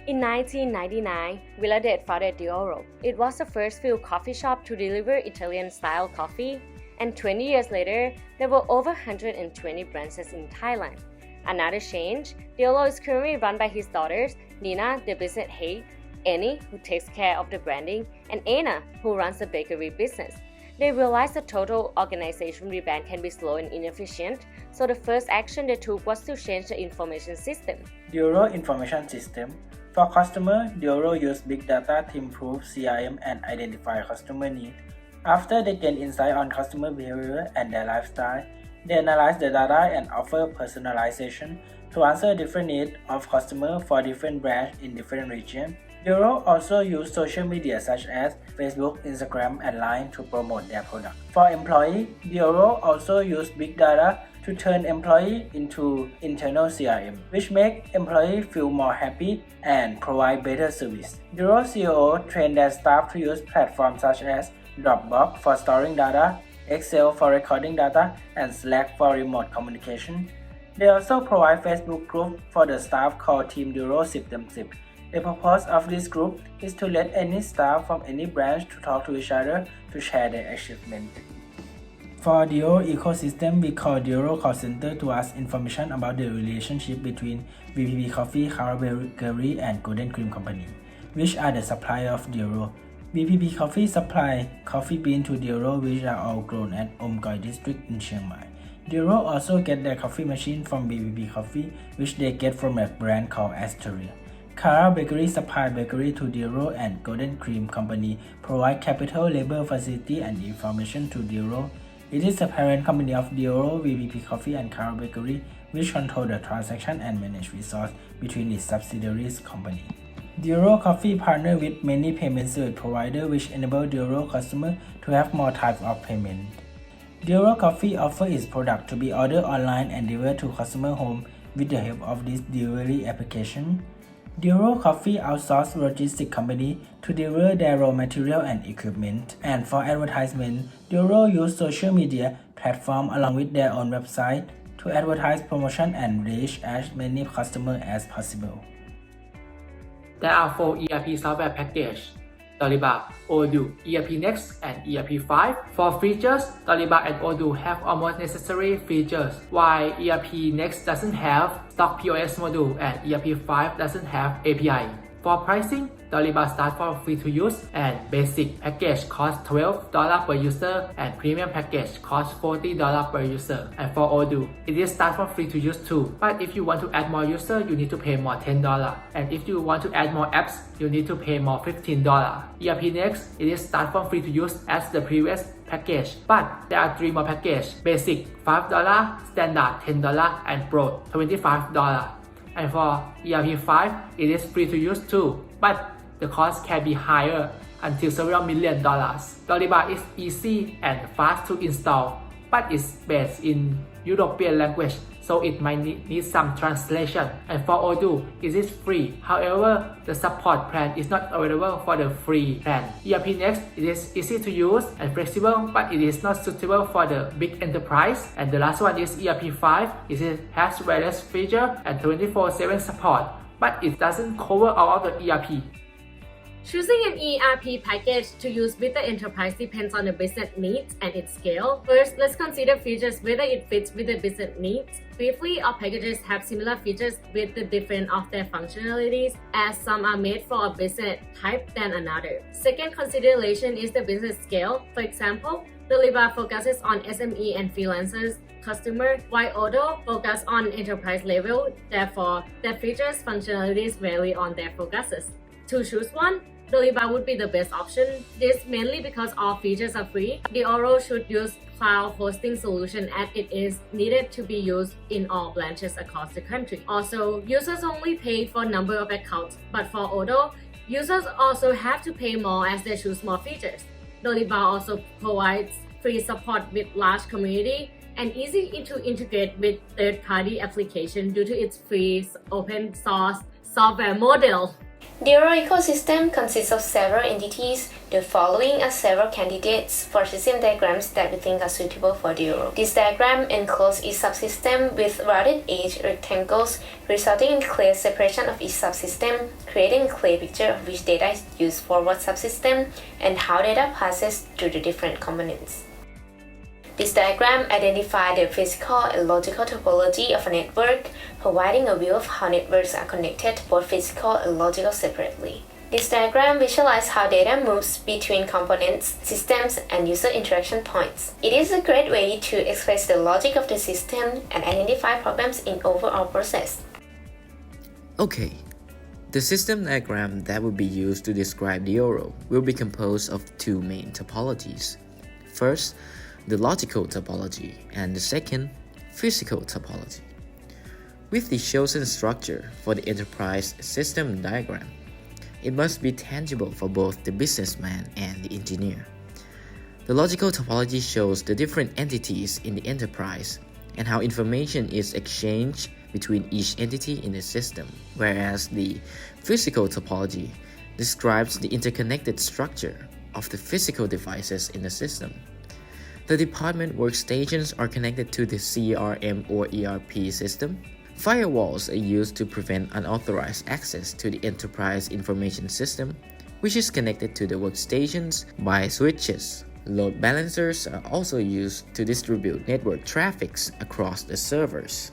In 1999, Villadet founded Dioro. It was the first field coffee shop to deliver Italian-style coffee, and 20 years later, there were over 120 branches in Thailand. Another change, Dioro is currently run by his daughters, Nina, the business head, Annie, who takes care of the branding, and Anna, who runs the bakery business. They realized the total organization rebrand can be slow and inefficient, so the first action they took was to change the information system. Dioro Information System. For customer, Dioro used big data to improve CRM and identify customer needs. After they gain insight on customer behavior and their lifestyle, they analyze the data and offer personalization to answer different needs of customers for different brands in different regions. Dioro also use social media such as Facebook, Instagram, and Line to promote their product. For employees, Dioro also use big data to turn employees into internal CRM, which make employees feel more happy and provide better service. Dioro CEO trained their staff to use platforms such as Dropbox for storing data, Excel for recording data, and Slack for remote communication. They also provide Facebook group for the staff called Team Dioro 10/10. The purpose of this group is to let any staff from any branch to talk to each other to share their achievements. For Dioro ecosystem, we call Dioro call center to ask information about the relationship between VPP Coffee, Bakery, and Golden Cream Company, which are the supplier of Dioro. VPP Coffee supply coffee bean to Dioro, which are all grown at Omgoi district in Chiang Mai. Dioro also get their coffee machine from VPP Coffee, which they get from a brand called Astoria. Kara Bakery supply bakery to Dioro, and Golden Cream Company provide capital, labor, facility, and information to Dioro. It is the parent company of Dioro, VPP Coffee, and Kara Bakery, which control the transaction and manage resources between its subsidiaries company. Dioro Coffee partner with many payment service providers, which enable Dioro customers to have more types of payment. Dioro Coffee offers its product to be ordered online and delivered to customer home with the help of this delivery application. Dioro Coffee outsources logistics company to deliver their raw material and equipment. And for advertisement, Dioro use social media platform along with their own website to advertise promotion and reach as many customers as possible. There are 4 ERP software packages: Toliba, Odoo, ERP Next, and ERP5. For features, Toliba and Odoo have almost necessary features, while ERP Next doesn't have stock POS module and ERP5 doesn't have API. For pricing, Toliba starts from free to use and basic package costs $12 per user and premium package costs $40 per user. And for Odoo, it is start from free to use too, but if you want to add more users, you need to pay more $10. And if you want to add more apps, you need to pay more $15. ERP Next, it is start from free to use as the previous package, but there are 3 more packages: basic $5, standard $10, and pro $25. And for ERP5, it is free to use too, but the cost can be higher until several million dollars. Toliba is easy and fast to install, but it's based in European language, so it might need some translation. And for Odoo, it is free. However, the support plan is not available for the free plan. ERP Next, it is easy to use and flexible, but it is not suitable for the big enterprise. And the last one is ERP5. It has wireless feature and 24/7 support, but it doesn't cover all of the ERP. Choosing an ERP package to use with the enterprise depends on the business needs and its scale. First, let's consider features whether it fits with the business needs. Briefly, all packages have similar features with the difference of their functionalities, as some are made for a business type than another. Second consideration is the business scale. For example, Toliba focuses on SME and freelancers customer, while Odoo focuses on enterprise level. Therefore, their features functionalities vary on their focuses. To choose one, Toliba would be the best option. This mainly because all features are free. Dioro should use cloud hosting solution as it is needed to be used in all branches across the country. Also, users only pay for number of accounts, but for Odoo, users also have to pay more as they choose more features. Toliba also provides free support with large community and easy to integrate with third-party application due to its free open source software model. The DRO ecosystem consists of several entities. The following are several candidates for system diagrams that we think are suitable for DRO. This diagram encloses each subsystem with rounded edge rectangles, resulting in clear separation of each subsystem, creating a clear picture of which data is used for what subsystem and how data passes to the different components. This diagram identifies the physical and logical topology of a network, providing a view of how networks are connected, both physical and logical separately. This diagram visualizes how data moves between components, systems, and user interaction points. It is a great way to express the logic of the system and identify problems in overall process. Okay, the system diagram that will be used to describe DRO will be composed of two main topologies. First, the logical topology, and the second, physical topology. With the chosen structure for the enterprise system diagram, it must be tangible for both the businessman and the engineer. The logical topology shows the different entities in the enterprise and how information is exchanged between each entity in the system, whereas the physical topology describes the interconnected structure of the physical devices in the system. The department workstations are connected to the CRM or ERP system. Firewalls are used to prevent unauthorized access to the enterprise information system, which is connected to the workstations by switches. Load balancers are also used to distribute network traffics across the servers.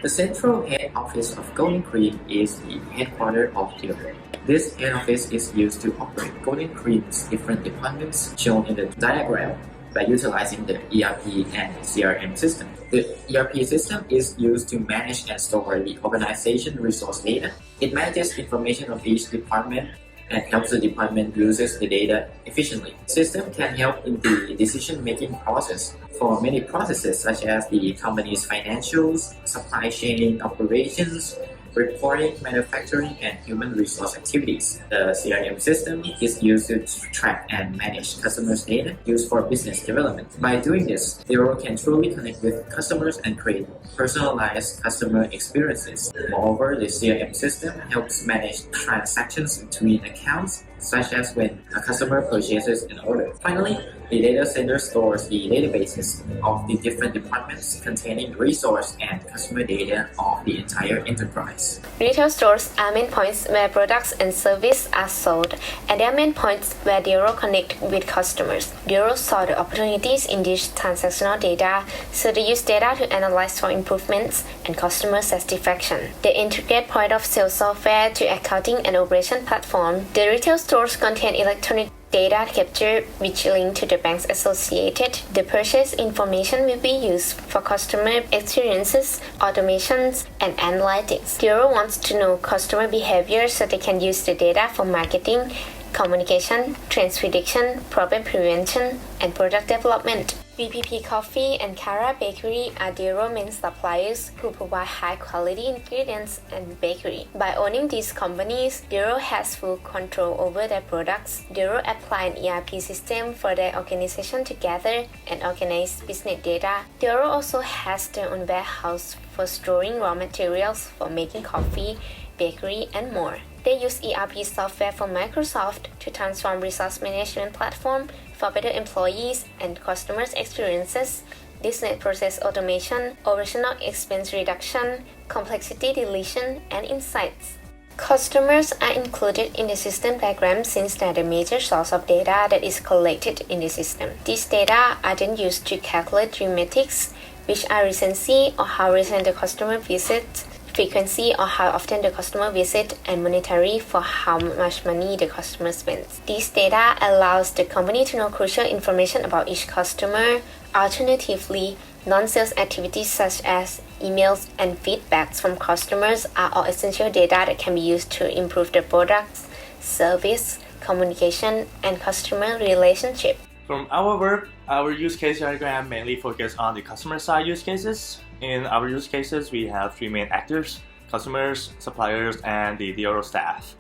The central head office of Golden Cream is the headquarters of DRO. This head office is used to operate Golden Cream's different departments shown in the diagram by utilizing the ERP and CRM system. The ERP system is used to manage and store the organization resource data. It manages information of each department and helps the department uses the data efficiently. The system can help in the decision-making process for many processes such as the company's financials, supply chain operations, reporting, manufacturing, and human resource activities. The CRM system is used to track and manage customers' data used for business development. By doing this, DRO can truly connect with customers and create personalized customer experiences. Moreover, the CRM system helps manage transactions between accounts, such as when a customer purchases an order. Finally, the data center stores the databases of the different departments containing resource and customer data of the entire enterprise. Retail stores are main points where products and services are sold, and they are main points where DRO connect with customers. DRO saw the opportunities in this transactional data, so they use data to analyze for improvements and customer satisfaction. They integrate point of sale software to accounting and operation platform. The retail stores contain electronic data capture which link to the banks associated. The purchase information will be used for customer experiences, automations, and analytics. DRO wants to know customer behavior so they can use the data for marketing, communication, trends prediction, problem prevention, and product development. VPP Coffee and Cara Bakery are DRO main suppliers who provide high-quality ingredients and bakery. By owning these companies, DRO has full control over their products. DRO apply an ERP system for their organization to gather and organize business data. DRO also has their own warehouse for storing raw materials for making coffee, bakery, and more. They use ERP software from Microsoft to transform resource management platform for better employees and customers' experiences, business process automation, operational expense reduction, complexity deletion, and insights. Customers are included in the system diagram since they are the major source of data that is collected in the system. These data are then used to calculate three metrics, which are recency or how recent the customer visits, frequency or how often the customer visits, and monetary for how much money the customer spends. This data allows the company to know crucial information about each customer. Alternatively, non-sales activities such as emails and feedbacks from customers are all essential data that can be used to improve the products, service, communication, and customer relationship. From our work, our use case diagram mainly focuses on the customer side use cases. In our use cases, we have three main actors: customers, suppliers, and the DRO staff.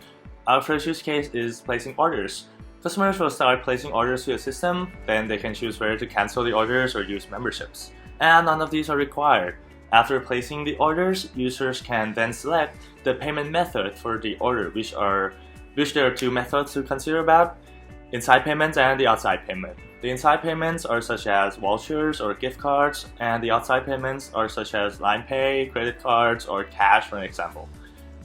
Our first use case is placing orders. Customers will start placing orders to the system, then they can choose whether to cancel the orders or use memberships. And none of these are required. After placing the orders, users can then select the payment method for the order, which are which there are two methods to consider about: inside payments and the outside payment. The inside payments are such as vouchers or gift cards, and the outside payments are such as line pay, credit cards, or cash, for example.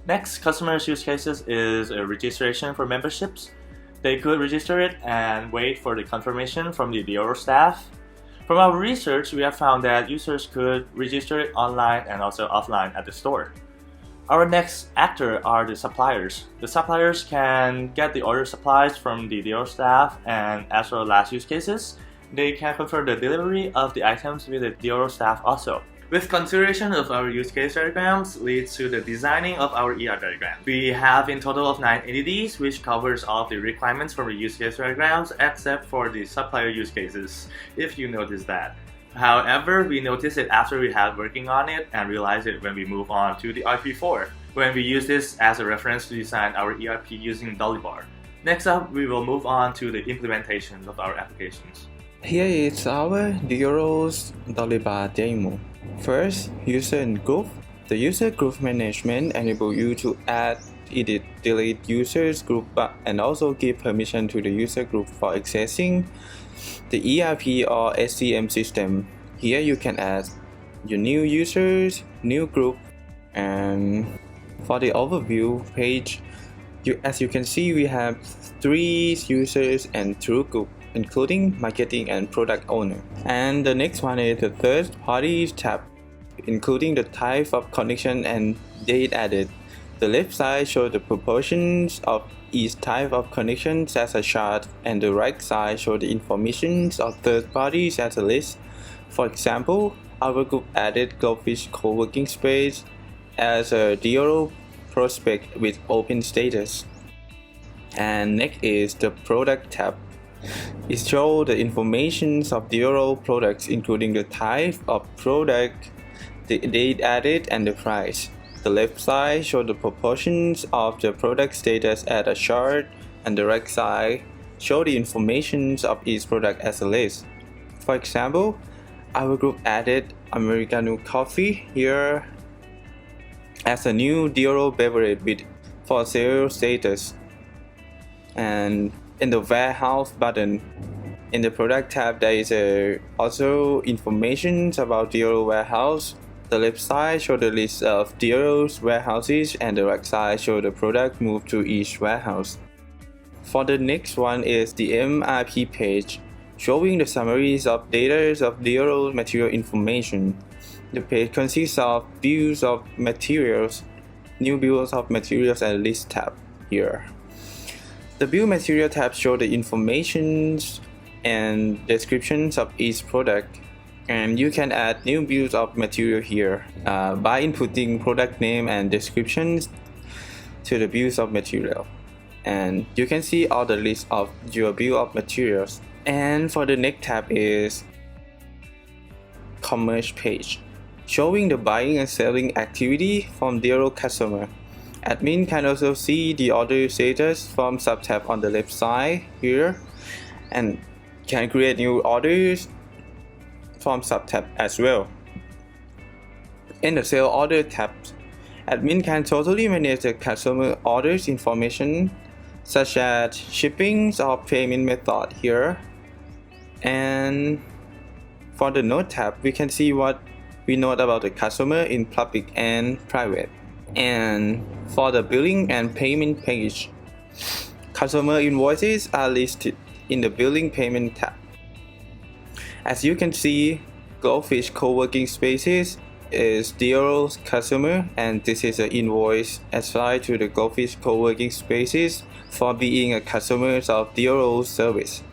Next, customers' use cases is a registration for memberships. They could register it and wait for the confirmation from the Dioro staff. From our research, we have found that users could register it online and also offline at the store. Our next actor are the suppliers. The suppliers can get the order supplies from the Dioro staff, and as for the last use cases, they can confirm the delivery of the items with the Dioro staff also. With consideration of our use case diagrams leads to the designing of our ER diagram. We have in total of 9 entities, which covers all of the requirements from the use case diagrams except for the supplier use cases, if you notice that. However, we noticed it after we had working on it and realized it when we move on to the RP4, when we use this as a reference to design our ERP using Dolibar. Next up, we will move on to the implementation of our applications. Here is our Dioro's Dolibar demo. First, user and group. The user group management enables you to add, edit, delete users group and also give permission to the user group for accessing the ERP or SCM system. Here you can add your new users, new group, and for the overview page, as you can see, we have 3 users and 2 groups, including marketing and product owner. And the next one is the third party tab, including the type of connection and date added. The left side shows the proportions of each type of connections as a chart, and the right side shows the information of third parties as a list. For example, our group added Goldfish co-working space as a Dioro prospect with open status. And next is the product tab. It shows the information of Dioro products, including the type of product, the date added, and the price. The left side shows the proportions of the product status as a chart, and the right side shows the information of each product as a list. For example, our group added Americano coffee here as a new Dioro beverage with for sale status. And in the warehouse button, in the product tab, there is also information about Dioro warehouse. The left side shows the list of Dioro's warehouses, and the right side shows the product moved to each warehouse. For the next one is the MRP page, showing the summaries of data of Dioro material information. The page consists of bills of materials, new bills of materials, and list tab here. The bill material tab shows the information and descriptions of each product, and you can add new bills of material here by inputting product name and descriptions to the bills of material, and you can see all the list of your bill of materials. And for the next tab is commerce page, showing the buying and selling activity from Dioro customer. Admin can also see the order status from subtab on the left side here, and can create new orders from subtab as well. In the sale order tab, admin can totally manage the customer orders information such as shipping or payment method here. And for the note tab, we can see what we know about the customer in public and private. And for the billing and payment page, customer invoices are listed in the billing payment tab. As you can see, Goldfish co-working spaces is Dioro's customer, and this is an invoice assigned to the Goldfish co-working spaces for being a customer of Dioro's service.